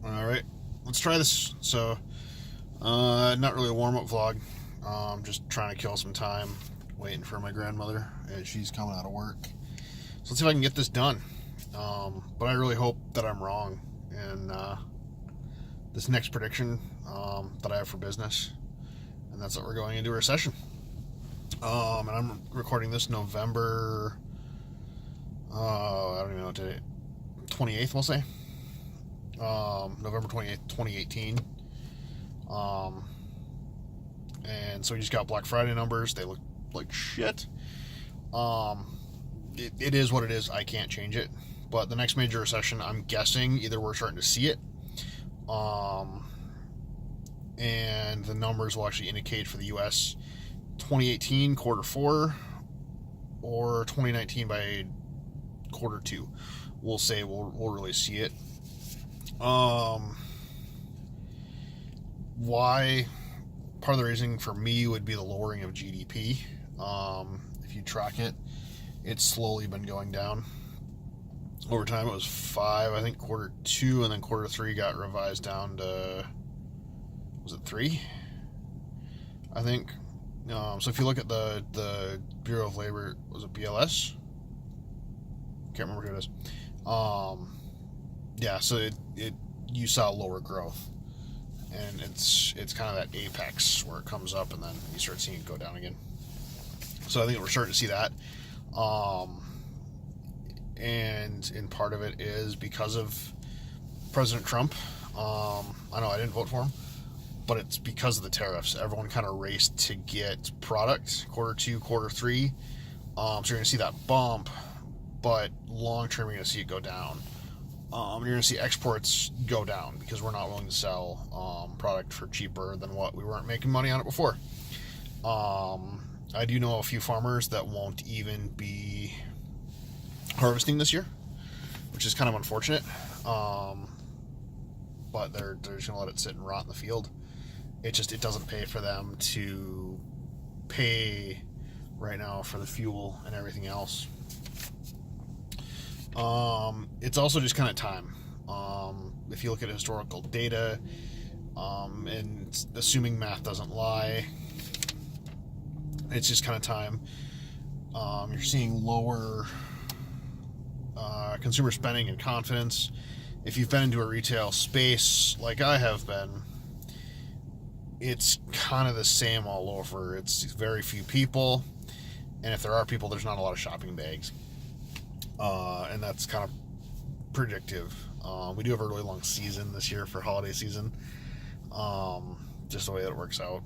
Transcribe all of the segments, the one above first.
All right, let's try this. So, not really a warm-up vlog. Just trying to kill some time, waiting for my grandmother as she's coming out of work. So let's see if I can get this done. But I really hope that I'm wrong in this next prediction that I have for business, and that's that we're going into a recession. And I'm recording this November. I don't even know what today. 28th, we'll say. November 28th, 2018. And so we just got Black Friday numbers. They look like shit. It is what it is. I can't change it. But the next major recession, I'm guessing either we're starting to see it, and the numbers will actually indicate for the U.S. 2018 quarter 4 or 2019 by quarter 2. We'll say we'll really see it. Why? Part of the reason for me would be the lowering of GDP. If you track it, it's slowly been going down. Over time, it was 5, I think, quarter 2, and then quarter 3 got revised down to, was it 3? I think. So if you look at the Bureau of Labor, was it BLS? Can't remember who it is. Yeah, so it you saw lower growth, and it's kind of that apex where it comes up and then you start seeing it go down again. So I think we're starting to see that. And in part of it is because of President Trump. I know I didn't vote for him, but it's because of the tariffs. Everyone kind of raced to get product quarter 2, quarter 3. So you're going to see that bump, but long term you're going to see it go down. You're going to see exports go down because we're not willing to sell product for cheaper than what we weren't making money on it before. I do know a few farmers that won't even be harvesting this year, which is kind of unfortunate. But they're just gonna let it sit and rot in the field. It doesn't pay for them to pay right now for the fuel and everything else. It's also just kind of time. If you look at historical data, and assuming math doesn't lie, it's just kind of time. You're seeing lower consumer spending and confidence. If you've been into a retail space like I have been, it's kind of the same all over. It's very few people, and if there are people, there's not a lot of shopping bags, and that's kind of predictive. We do have a really long season this year for holiday season, just the way that it works out.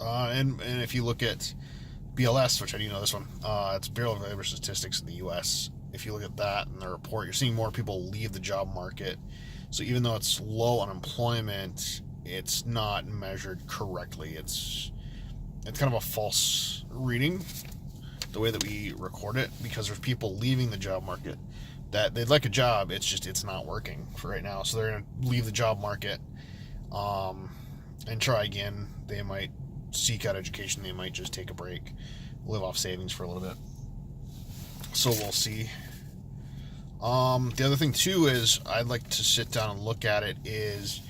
And if you look at BLS, which I do know this one, it's Bureau of Labor Statistics in the U.S. If you look at that in the report, you're seeing more people leave the job market. So even though it's low unemployment, it's not measured correctly. It's kind of a false reading, the way that we record it, because there's people leaving the job market that they'd like a job. It's not working for right now. So they're going to leave the job market and try again. They might seek out education. They might just take a break, live off savings for a little bit. So we'll see. The other thing too is I'd like to sit down and look at it is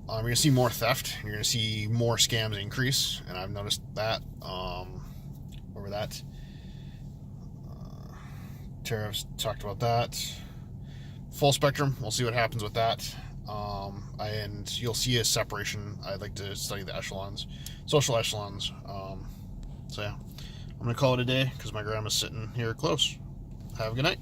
you're going to see more theft. You're going to see more scams increase, and I've noticed that over that. Tariffs, talked about that. Full spectrum, we'll see what happens with that. And you'll see a separation. I'd like to study the echelons, social echelons. So yeah, I'm going to call it a day because my grandma's sitting here close. Have a good night.